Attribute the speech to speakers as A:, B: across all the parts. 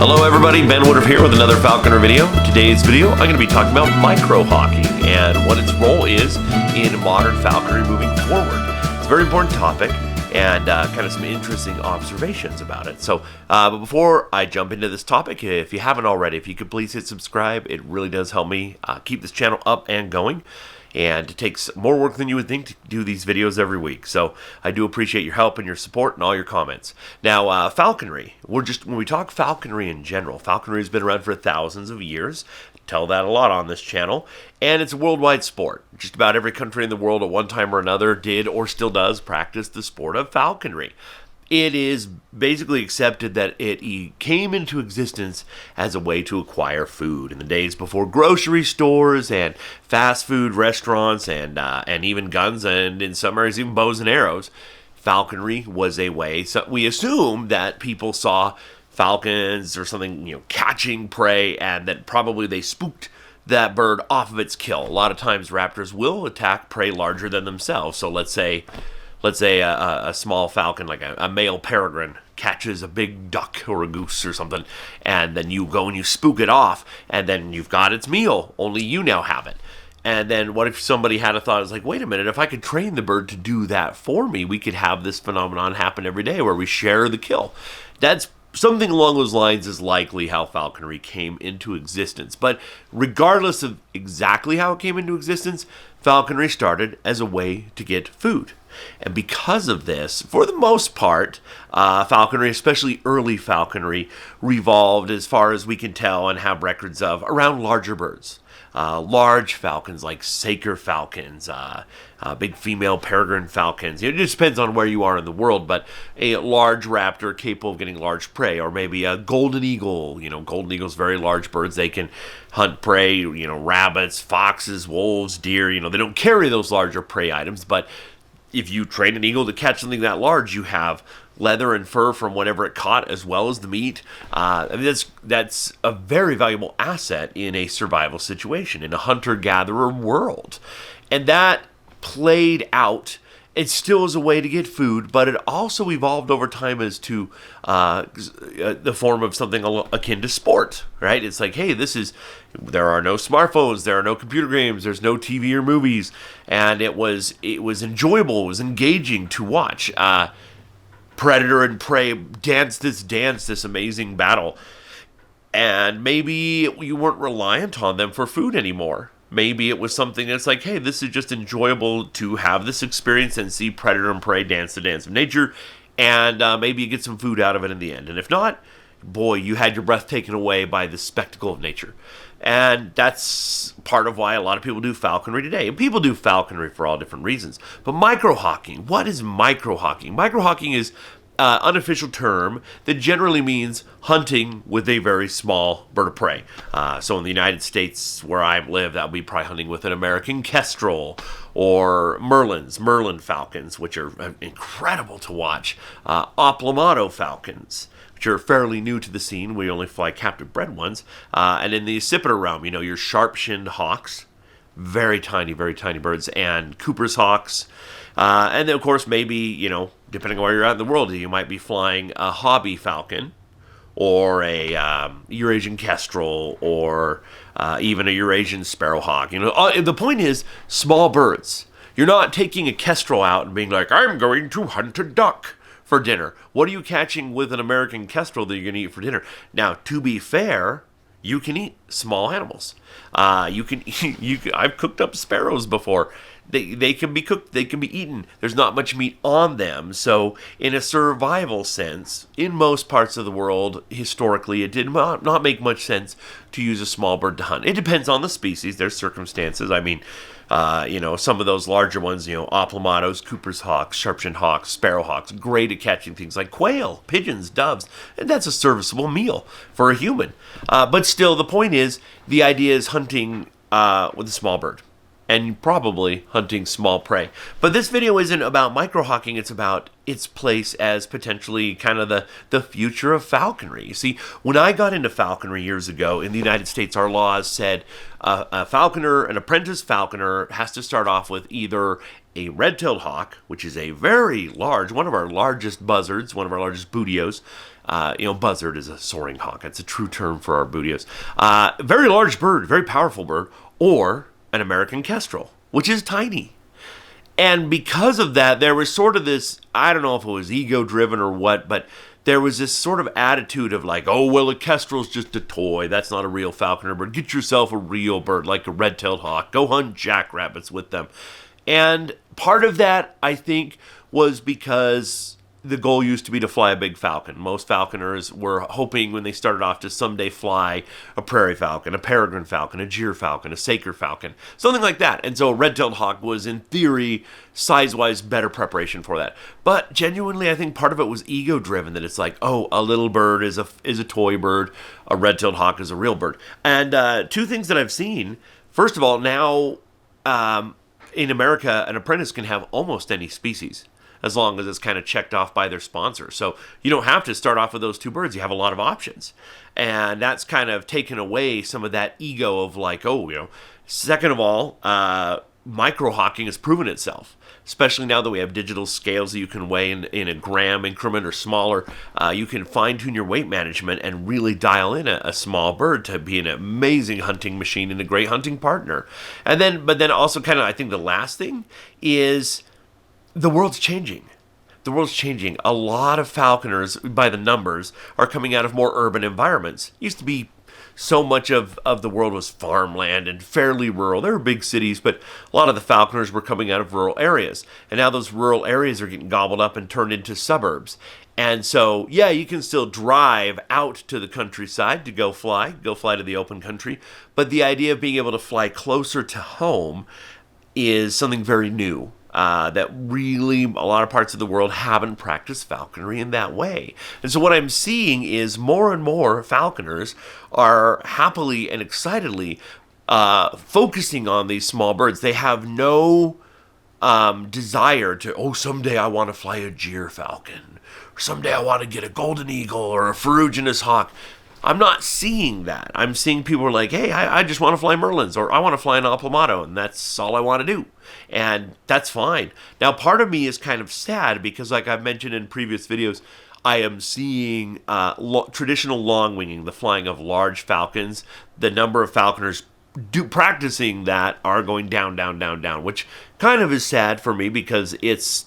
A: Hello everybody, Ben Woodruff here with another Falconry video. Today's video, I'm going to be talking about micro-hawking and what its role is in modern falconry moving forward. It's a very important topic and kind of some interesting observations about it. So, but before I jump into this topic, if you haven't already, if you could please hit subscribe, it really does help me keep this channel up and going. And it takes more work than you would think to do these videos every week. So I do appreciate your help and your support and all your comments. Now, falconry. When we talk falconry in general, falconry has been around for thousands of years. Tell that a lot on this channel. And it's a worldwide sport. Just about every country in the world at one time or another did or still does practice the sport of falconry. It is basically accepted that it came into existence as a way to acquire food in the days before grocery stores and fast food restaurants and even guns and in some areas even bows and arrows. Falconry was a way. So we assume that people saw falcons or something, catching prey, and that probably they spooked that bird off of its kill. A lot of times raptors will attack prey larger than themselves. So let's say a small falcon, like a male peregrine, catches a big duck or a goose or something, and then you go and you spook it off, and then you've got its meal. Only you now have it. And then what if somebody had a thought, it's like, wait a minute, if I could train the bird to do that for me, we could have this phenomenon happen every day where we share the kill. That's something along those lines is likely how falconry came into existence. But regardless of exactly how it came into existence, falconry started as a way to get food. And because of this, for the most part, falconry, especially early falconry, revolved, as far as we can tell and have records of, around larger birds. Large falcons like saker falcons, big female peregrine falcons. It just depends on where you are in the world, but a large raptor capable of getting large prey, or maybe a golden eagle. Golden eagles, very large birds. They can hunt prey, rabbits, foxes, wolves, deer. They don't carry those larger prey items, but if you train an eagle to catch something that large, you have leather and fur from whatever it caught, as well as the meat. That's a very valuable asset in a survival situation, in a hunter-gatherer world. And that played out. It still is a way to get food, but it also evolved over time as to the form of something akin to sport, right? It's like, hey, there are no smartphones, there are no computer games, there's no TV or movies, and it was enjoyable, it was engaging to watch. Predator and prey dance, this amazing battle, and maybe you weren't reliant on them for food anymore. Maybe it was something that's like, hey, this is just enjoyable to have this experience and see predator and prey dance the dance of nature, and maybe you get some food out of it in the end. And if not, boy, you had your breath taken away by the spectacle of nature. And that's part of why a lot of people do falconry today. And people do falconry for all different reasons. But micro-hawking, what is micro-hawking? Micro-hawking is unofficial term that generally means hunting with a very small bird of prey. So in the United States, where I live, that would be probably hunting with an American kestrel or merlin falcons, which are incredible to watch. Aplomado Falcons, which are fairly new to the scene. We only fly captive bred ones. And in the accipiter realm, your sharp-shinned hawks, very tiny birds, and Cooper's hawks. And then, of course, maybe, depending on where you're at in the world, you might be flying a hobby falcon or a Eurasian kestrel or even a Eurasian sparrowhawk. The point is small birds. You're not taking a kestrel out and being like, I'm going to hunt a duck for dinner. What are you catching with an American kestrel that you're going to eat for dinner? Now, to be fair, you can eat small animals. I've cooked up sparrows before. They can be cooked, they can be eaten. There's not much meat on them. So in a survival sense, in most parts of the world, historically, it did not make much sense to use a small bird to hunt. It depends on the species. There's circumstances. I mean, some of those larger ones, Aplomados, Cooper's hawks, sharp-shinned hawks, sparrowhawks, great at catching things like quail, pigeons, doves, and that's a serviceable meal for a human. But still, the point is, the idea is hunting with a small bird. and probably hunting small prey. But this video isn't about microhawking, it's about its place as potentially kind of the future of falconry. You see, when I got into falconry years ago in the United States, our laws said a falconer, an apprentice falconer, has to start off with either a red-tailed hawk, which is a very large, one of our largest buzzards, one of our largest bootios. Buzzard is a soaring hawk. It's a true term for our bootios. Very large bird, very powerful bird, or an American kestrel, which is tiny. And because of that, there was sort of this, I don't know if it was ego-driven or what, but there was this sort of attitude of like, oh, well, a kestrel's just a toy. That's not a real falconer bird. Get yourself a real bird, like a red-tailed hawk. Go hunt jackrabbits with them. And part of that, I think, was because the goal used to be to fly a big falcon. Most falconers were hoping when they started off to someday fly a prairie falcon, a peregrine falcon, a gyr falcon, a saker falcon, something like that. And so a red-tailed hawk was, in theory, size-wise better preparation for that. But genuinely, I think part of it was ego-driven, that it's like, oh, a little bird is a toy bird, a red-tailed hawk is a real bird. And two things that I've seen. First of all, now in America, an apprentice can have almost any species, as long as it's kind of checked off by their sponsor. So you don't have to start off with those two birds. You have a lot of options. And that's kind of taken away some of that ego of like, Second of all, microhawking has proven itself, especially now that we have digital scales that you can weigh in a gram increment or smaller. You can fine-tune your weight management and really dial in a small bird to be an amazing hunting machine and a great hunting partner. But then also kind of, I think the last thing is, the world's changing. The world's changing. A lot of falconers, by the numbers, are coming out of more urban environments. Used to be so much of the world was farmland and fairly rural. There were big cities, but a lot of the falconers were coming out of rural areas. And now those rural areas are getting gobbled up and turned into suburbs. And so, yeah, you can still drive out to the countryside to go fly to the open country. But the idea of being able to fly closer to home is something very new. That really a lot of parts of the world haven't practiced falconry in that way. And so what I'm seeing is more and more falconers are happily and excitedly focusing on these small birds. They have no desire to, someday I want to fly a gyr falcon, or someday I want to get a golden eagle or a ferruginous hawk. I'm not seeing that. I'm seeing people are like, hey, I just want to fly merlins, or I want to fly an Aplomado, and that's all I want to do. And that's fine. Now, part of me is kind of sad because, like I've mentioned in previous videos, I am seeing traditional long winging, the flying of large falcons. The number of falconers practicing that are going down, down, down, down, which kind of is sad for me because it's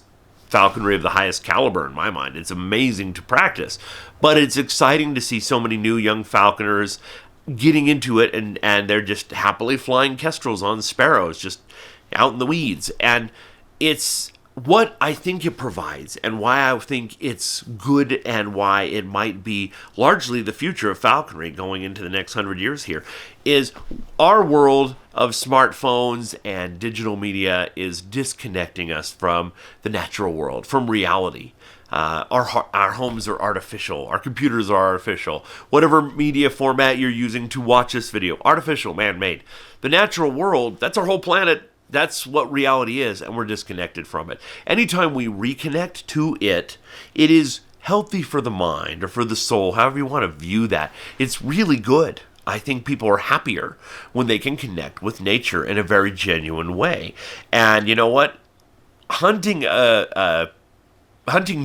A: falconry of the highest caliber in my mind. It's amazing to practice, but it's exciting to see so many new young falconers getting into it, and they're just happily flying kestrels on sparrows, just out in the weeds. And it's what I think it provides, and why I think it's good, and why it might be largely the future of falconry going into the next 100 years here, is our world of smartphones and digital media is disconnecting us from the natural world, from reality. Our homes are artificial. Our computers are artificial. Whatever media format you're using to watch this video, artificial, man-made. The natural world, that's our whole planet. That's what reality is, and we're disconnected from it. Anytime we reconnect to it, it is healthy for the mind or for the soul, however you want to view that. It's really good. I think people are happier when they can connect with nature in a very genuine way. And you know what? Hunting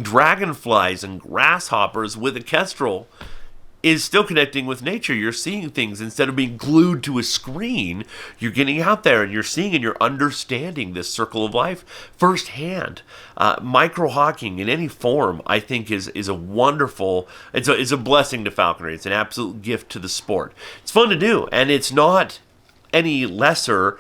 A: dragonflies and grasshoppers with a kestrel is still connecting with nature. You're seeing things instead of being glued to a screen. You're getting out there and you're seeing and you're understanding this circle of life firsthand. Microhawking in any form, I think, is a wonderful. It's a blessing to falconry. It's an absolute gift to the sport. It's fun to do, and it's not any lesser.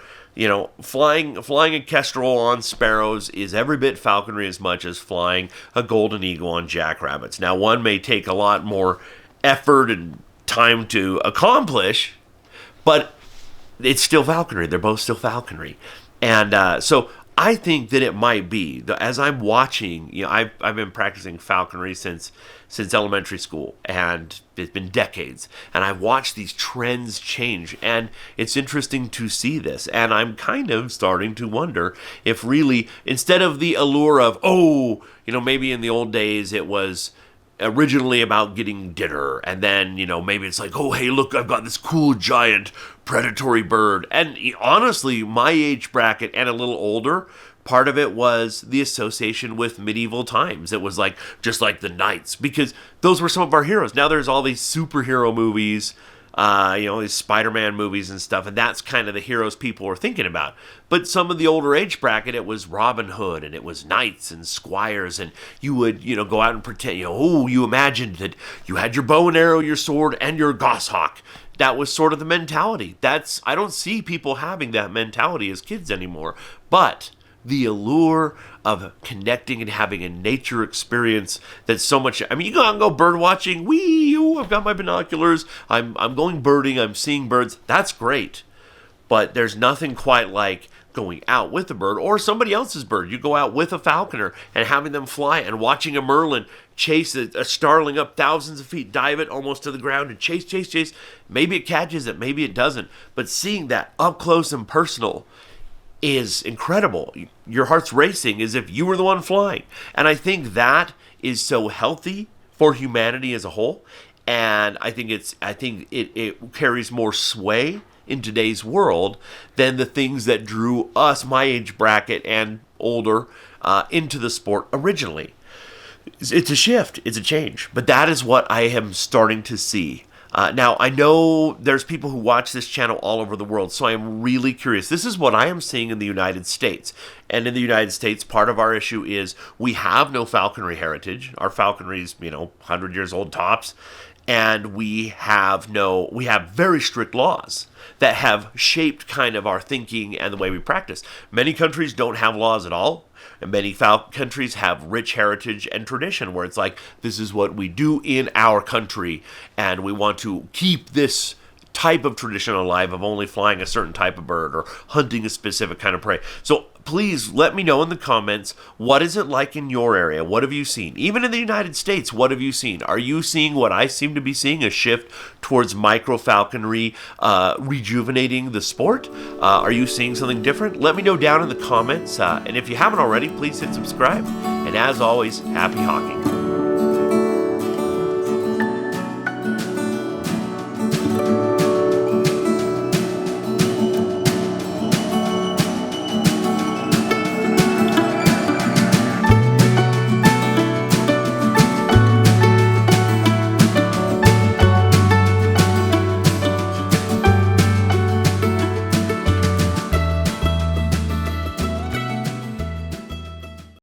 A: Flying a kestrel on sparrows is every bit falconry as much as flying a golden eagle on jackrabbits. Now, one may take a lot more effort and time to accomplish, but it's still falconry. They're both still falconry. And so I think that it might be, as I'm watching, I've been practicing falconry since elementary school, and it's been decades, and I've watched these trends change, and it's interesting to see this, and I'm kind of starting to wonder if really, instead of the allure of, maybe in the old days it was originally about getting dinner, and then, maybe it's like, oh, hey, look, I've got this cool giant predatory bird. And honestly, my age bracket and a little older, part of it was the association with medieval times. It was like, just like the knights, because those were some of our heroes. Now there's all these superhero movies, these Spider-Man movies and stuff, and that's kind of the heroes people were thinking about. But some of the older age bracket, it was Robin Hood, and it was knights and squires, and you would, go out and pretend, you imagined that you had your bow and arrow, your sword, and your goshawk. That was sort of the mentality. I don't see people having that mentality as kids anymore, but the allure of connecting and having a nature experience that's so much. I mean, you go out and go bird watching. I've got my binoculars. I'm going birding. I'm seeing birds. That's great. But there's nothing quite like going out with a bird or somebody else's bird. You go out with a falconer and having them fly and watching a merlin chase a starling up thousands of feet, dive it almost to the ground and chase. Maybe it catches it, maybe it doesn't. But seeing that up close and personal is incredible. Your heart's racing as if you were the one flying. And I think that is so healthy for humanity as a whole. And I think it carries more sway in today's world than the things that drew us, my age bracket and older, into the sport originally. It's a shift. It's a change. But that is what I am starting to see. Now, I know there's people who watch this channel all over the world, so I am really curious. This is what I am seeing in the United States. And in the United States, part of our issue is we have no falconry heritage. Our falconry is, 100 years old tops. And we have very strict laws that have shaped kind of our thinking and the way we practice. Many countries don't have laws at all. And many countries have rich heritage and tradition where it's like, this is what we do in our country, and we want to keep this type of tradition alive of only flying a certain type of bird or hunting a specific kind of prey. So please let me know in the comments, what is it like in your area? What have you seen? Even in the United States, what have you seen? Are you seeing what I seem to be seeing, a shift towards micro falconry rejuvenating the sport? Are you seeing something different? Let me know down in the comments. And if you haven't already, please hit subscribe. And as always, happy hawking.